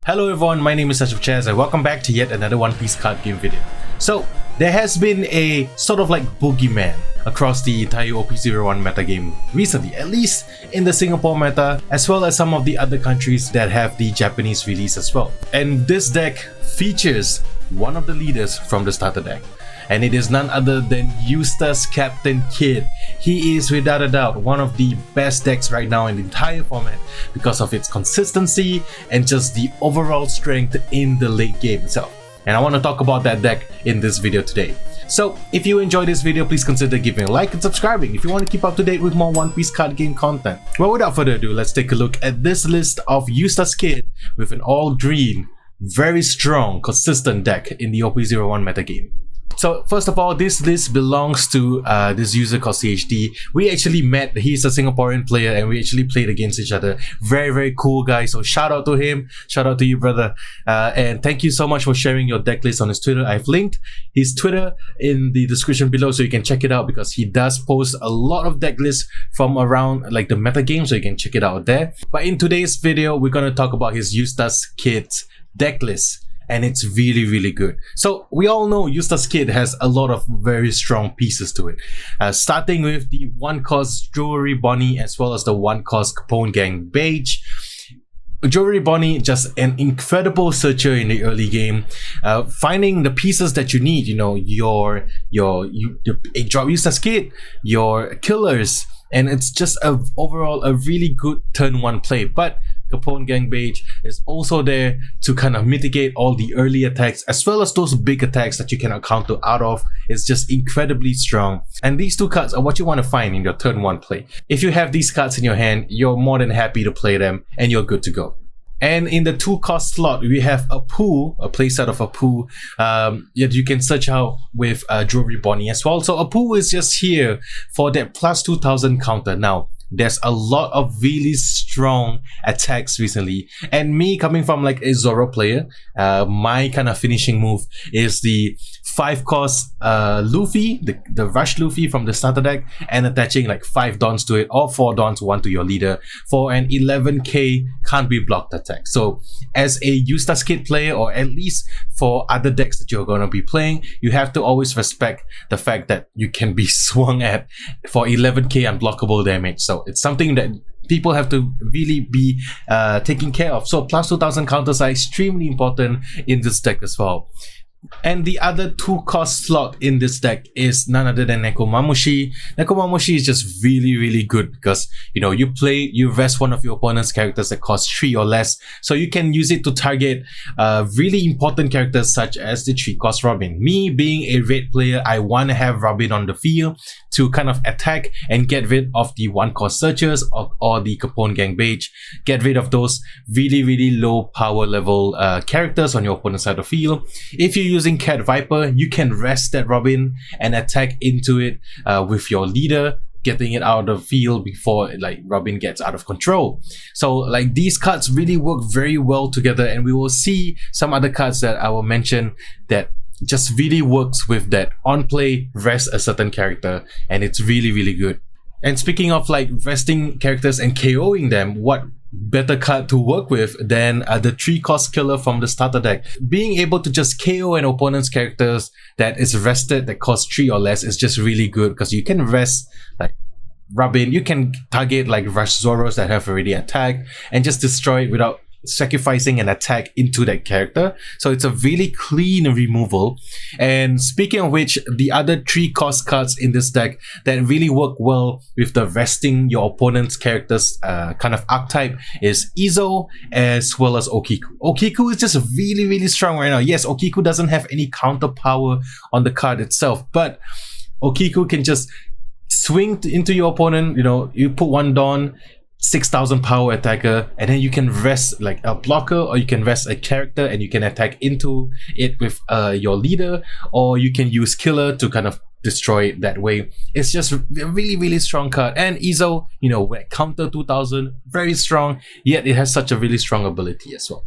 Hello everyone, my name is Asyrafchazz and welcome back to yet another One Piece card game video. So, there has been a sort of like boogeyman across the entire OP01 metagame recently, at least in the Singapore meta, as well as some of the other countries that have the Japanese release as well. And this deck features one of the leaders from the starter deck, and it is none other than Eustass Kid. He is without a doubt one of the best decks right now in the entire format because of its consistency and just the overall strength in the late game itself. And I want to talk about that deck in this video today. So if you enjoyed this video, please consider giving a like and subscribing if you want to keep up to date with more One Piece card game content. Well, without further ado, let's take a look at this list of Eustass Kid with an all green, very strong, consistent deck in the OP01 metagame. So first of all, this list belongs to this user called CHD. We actually met, he's a Singaporean player, and we actually played against each other. Very cool guy, so shout out to him, shout out to you, brother. And thank you so much for sharing your deck list on his Twitter. I've linked his Twitter in the description below so you can check it out, because he does post a lot of deck lists from around like the meta game, so you can check it out there. But in today's video, we're going to talk about his Eustass Kid's deck list. And it's really good. So we all know Eustass Kid has a lot of very strong pieces to it, starting with the 1-cost Jewelry Bonnie as well as the 1-cost Capone Gang Beige. Jewelry Bonnie, just an incredible searcher in the early game, finding the pieces that you need, you know, your drop Eustass Kid, your killers, and it's just overall a really good turn 1 play. But Capone Gang Beige is also there to kind of mitigate all the early attacks as well as those big attacks that you cannot counter out of. It's just incredibly strong, and these two cards are what you want to find in your turn 1 play. If you have these cards in your hand, you're more than happy to play them and you're good to go. And in the 2-cost slot, we have a playset of a Apu that you can search out with Jewelry Bonnie as well. So Apu is just here for that plus 2000 counter. Now, there's a lot of really strong attacks recently, and me coming from like a Zoro player, my kind of finishing move is the 5-cost Luffy, the Rush Luffy from the starter deck, and attaching like 5 Dons to it, or 4 Dons, 1 to your leader for an 11k can't be blocked attack. So as a Eustass Kid player, or at least for other decks that you're going to be playing, you have to always respect the fact that you can be swung at for 11k unblockable damage. So it's something that people have to really be taking care of. So plus 2000 counters are extremely important in this deck as well. And the other 2-cost slot in this deck is none other than Nekomamushi. Nekomamushi is just really good because, you know, you rest one of your opponent's characters that cost 3 or less, so you can use it to target really important characters such as the 3-cost Robin. Me being a red player, I want to have Robin on the field to kind of attack and get rid of the 1-cost searchers or the Capone Gang Beige. Get rid of those really low power level characters on your opponent's side of the field. If you're using Cat Viper, you can rest that Robin and attack into it with your leader, getting it out of the field before like Robin gets out of control. So like these cards really work very well together, and we will see some other cards that I will mention that just really works with that on play rest a certain character, and it's really good. And speaking of like resting characters and KOing them, what better card to work with than the 3-cost killer from the starter deck? Being able to just KO an opponent's characters that is rested that costs 3 or less is just really good, because you can rest like Robin, you can target like Rush Zoros that have already attacked and just destroy it without sacrificing an attack into that character. So it's a really clean removal. And speaking of which, the other 3-cost cards in this deck that really work well with the resting your opponent's characters kind of archetype is Rhizo as well as Okiku. Okiku is just really strong right now. Yes, Okiku doesn't have any counter power on the card itself, but Okiku can just swing into your opponent. You know, you put 1 Don, 6000 power attacker, and then you can rest like a blocker, or you can rest a character and you can attack into it with your leader, or you can use killer to kind of destroy it that way. It's just a really strong card. And Rhizo, you know, counter 2000, very strong, yet it has such a really strong ability as well.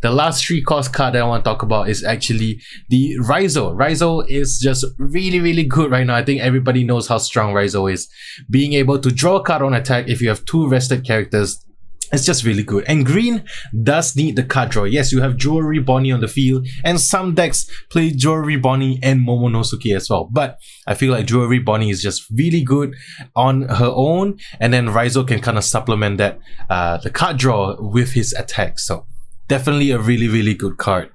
The last 3-cost card that I want to talk about is actually the Rhizo. Rhizo is just really good right now. I think everybody knows how strong Rhizo is. Being able to draw a card on attack if you have 2 rested characters It's just really good. And green does need the card draw. Yes, you have Jewelry Bonnie on the field, and some decks play Jewelry Bonnie and Momonosuke as well. But I feel like Jewelry Bonnie is just really good on her own, and then Rhizo can kind of supplement that the card draw with his attack. So definitely a really good card.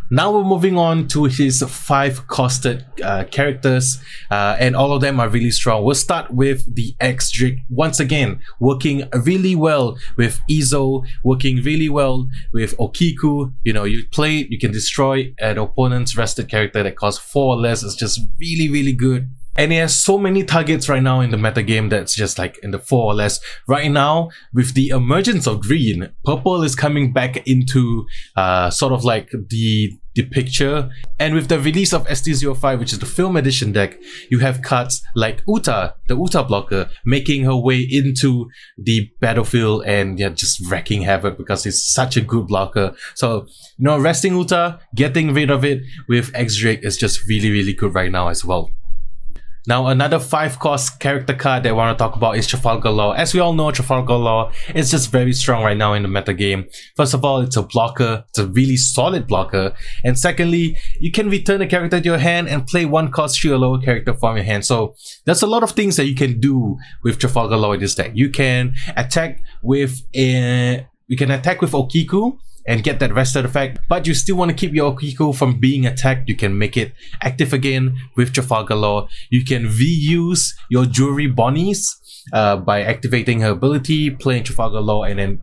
Now we're moving on to his 5-costed characters, and all of them are really strong. We'll start with the X-Drake. Once again, working really well with Izo, working really well with Okiku. You know, you play it, you can destroy an opponent's rested character that costs 4 or less. It's just really good. And it has so many targets right now in the metagame that's just like in the 4 or less. Right now, with the emergence of green, purple is coming back into sort of like the picture. And with the release of ST05, which is the film edition deck, you have cards like Uta, the Uta blocker, making her way into the battlefield and just wrecking havoc because it's such a good blocker. So, you know, resting Uta, getting rid of it with X-Drake is just really good right now as well. Now, another 5-cost character card that I want to talk about is Trafalgar Law. As we all know, Trafalgar Law is just very strong right now in the metagame. First of all, it's a blocker. It's a really solid blocker. And secondly, you can return a character to your hand and play 1 cost 3 or lower character from your hand. So there's a lot of things that you can do with Trafalgar Law in this deck. You can attack with Okiku and get that rested effect, but you still want to keep your Okiku from being attacked. You can make it active again with Trafalgar Law. You can reuse your Jewelry Bonnies by activating her ability, playing Trafalgar Law, and then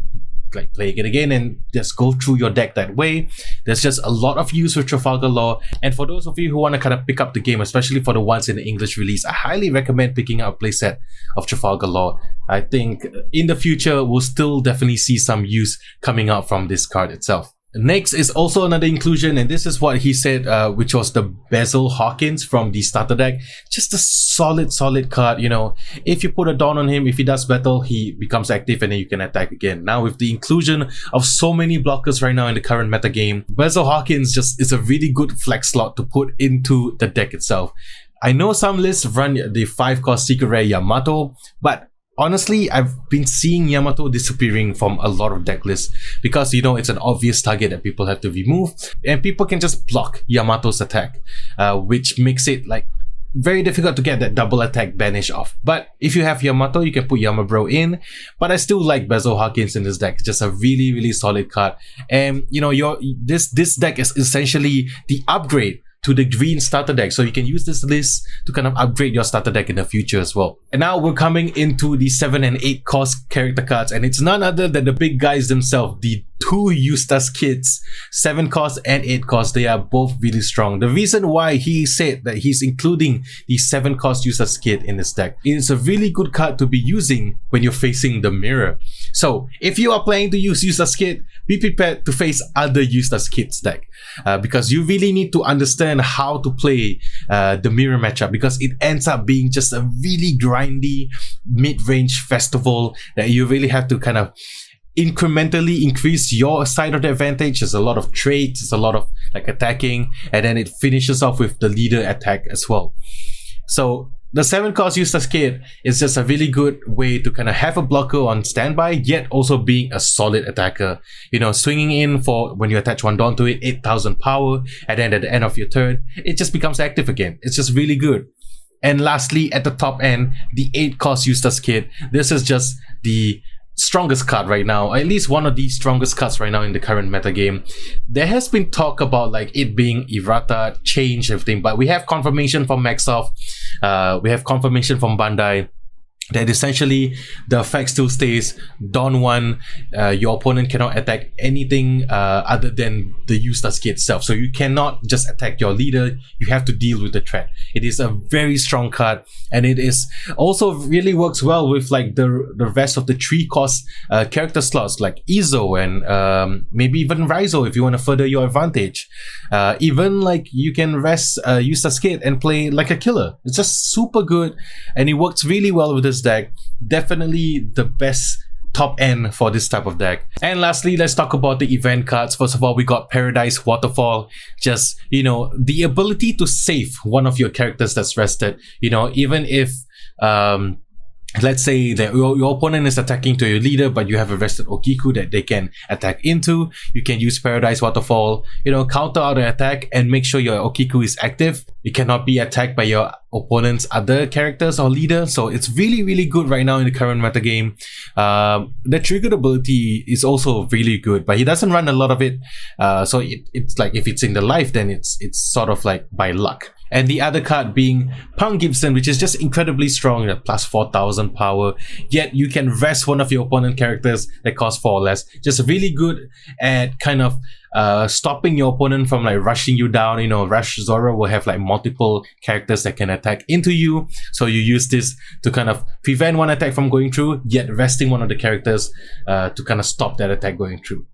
like playing it again and just go through your deck that way. There's just a lot of use with Trafalgar Law, and for those of you who want to kind of pick up the game, especially for the ones in the English release, I highly recommend picking up a playset of Trafalgar Law. I think in the future we'll still definitely see some use coming out from this card itself. Next is also another inclusion, and this is what he said, which was the Basil Hawkins from the starter deck. Just a solid card. You know, if you put a Dawn on him, if he does battle, he becomes active and then you can attack again. Now with the inclusion of so many blockers right now in the current meta game, Basil Hawkins just is a really good flex slot to put into the deck itself. I know some lists run the 5-cost Secret Rare Yamato, but honestly, I've been seeing Yamato disappearing from a lot of deck lists because, you know, it's an obvious target that people have to remove, and people can just block Yamato's attack, which makes it like very difficult to get that double attack banish off. But if you have Yamato, you can put Yamabro in. But I still like Basil Hawkins in this deck. Just a really solid card. And you know, this deck is essentially the upgrade to the green starter deck, so you can use this list to kind of upgrade your starter deck in the future as well. And now we're coming into the 7 and 8 cost character cards, and it's none other than the big guys themselves, the 2 Eustass Kids, 7 cost and 8 cost. They are both really strong. The reason why he said that he's including the 7 cost Eustass Kid in this deck is a really good card to be using when you're facing the mirror. So if you are planning to use Eustass Kid, be prepared to face other Eustass Kids deck, because you really need to understand how to play the mirror matchup, because it ends up being just a really grindy mid-range festival that you really have to kind of incrementally increase your side of the advantage. There's a lot of trades, there's a lot of like attacking, and then it finishes off with the leader attack as well. So the 7 cost Eustass Kid is just a really good way to kind of have a blocker on standby, yet also being a solid attacker. You know, swinging in for when you attach 1 Dawn to it, 8,000 power, and then at the end of your turn, it just becomes active again. It's just really good. And lastly, at the top end, the 8 cost Eustass Kid. This is just the strongest card right now, at least one of the strongest cards right now in the current metagame. There has been talk about like it being errata, change, everything, but we have confirmation from Maxoff, we have confirmation from Bandai that essentially the effect still stays. Dawn 1, your opponent cannot attack anything other than the Eustass Kid itself. So you cannot just attack your leader, you have to deal with the threat. It is a very strong card, and it is also really works well with like the rest of the 3 cost character slots like Izo and maybe even Rhizo if you want to further your advantage. Even like you can rest Eustass Kid and play like a killer. It's just super good, and it works really well with this deck. Definitely the best top end for this type of deck. And lastly, let's talk about the event cards. First of all, we got Paradise Waterfall. Just, you know, the ability to save one of your characters that's rested, you know, even if let's say that your opponent is attacking to your leader, but you have a rested Okiku that they can attack into. You can use Paradise Waterfall, you know, counter out the attack and make sure your Okiku is active. It cannot be attacked by your opponent's other characters or leader. So it's really, really good right now in the current metagame. The triggered ability is also really good, but he doesn't run a lot of it. So it's like if it's in the life, then it's sort of like by luck. And the other card being Punk Gibson, which is just incredibly strong at plus 4,000 power. Yet you can rest one of your opponent characters that cost 4 or less. Just really good at kind of stopping your opponent from like rushing you down. You know, Rush Zoro will have like multiple characters that can attack into you. So you use this to kind of prevent one attack from going through, yet resting one of the characters to kind of stop that attack going through.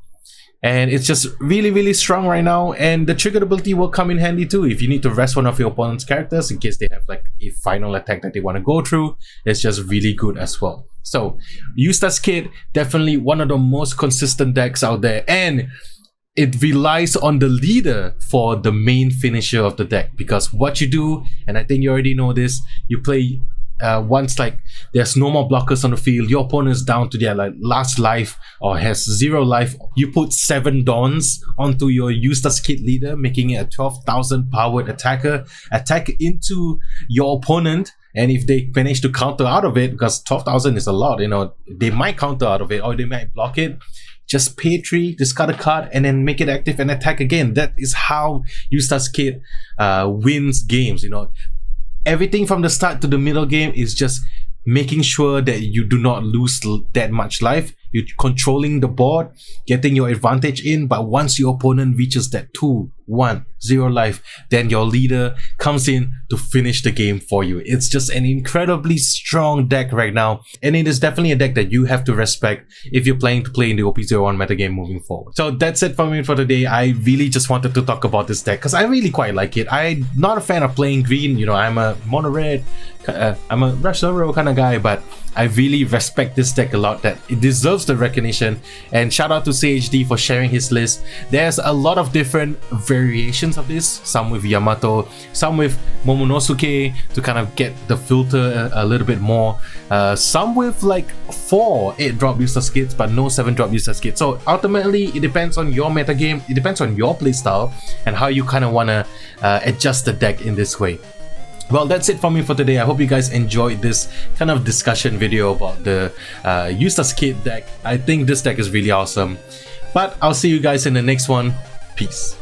And it's just really, really strong right now. And the triggered ability will come in handy too. If you need to rest one of your opponent's characters in case they have like a final attack that they want to go through, it's just really good as well. So Eustass Kid, definitely one of the most consistent decks out there. And it relies on the leader for the main finisher of the deck. Because what you do, and I think you already know this, you play once like there's no more blockers on the field, your opponent is down to their like last life or has 0 life, you put 7 Dawns onto your Eustass Kid leader, making it a 12,000 powered attacker, attack into your opponent. And if they manage to counter out of it, because 12,000 is a lot, you know, they might counter out of it or they might block it. Just pay 3, discard a card, and then make it active and attack again. That is how Eustass Kid wins games, you know. Everything from the start to the middle game is just making sure that you do not lose that much life. You're controlling the board, getting your advantage in, but once your opponent reaches that 2, 1, 0 life, then your leader comes in to finish the game for you. It's just an incredibly strong deck right now, and it is definitely a deck that you have to respect if you're planning to play in the OP01 metagame moving forward. So that's it for me for today. I really just wanted to talk about this deck because I really quite like it. I'm not a fan of playing green, you know, I'm a mono red, I'm a Rush Zoro kind of guy, but I really respect this deck a lot, that it deserves the recognition. And shout out to CHD for sharing his list. There's a lot of different variations of this, some with Yamato, some with Momonosuke to kind of get the filter a little bit more, some with like 4 8-drop Eustass Kids but no 7-drop Eustass Kids. So ultimately it depends on your metagame, it depends on your playstyle and how you kind of want to adjust the deck in this way. Well, that's it for me for today. I hope you guys enjoyed this kind of discussion video about the Eustass Kid deck. I think this deck is really awesome. But I'll see you guys in the next one. Peace.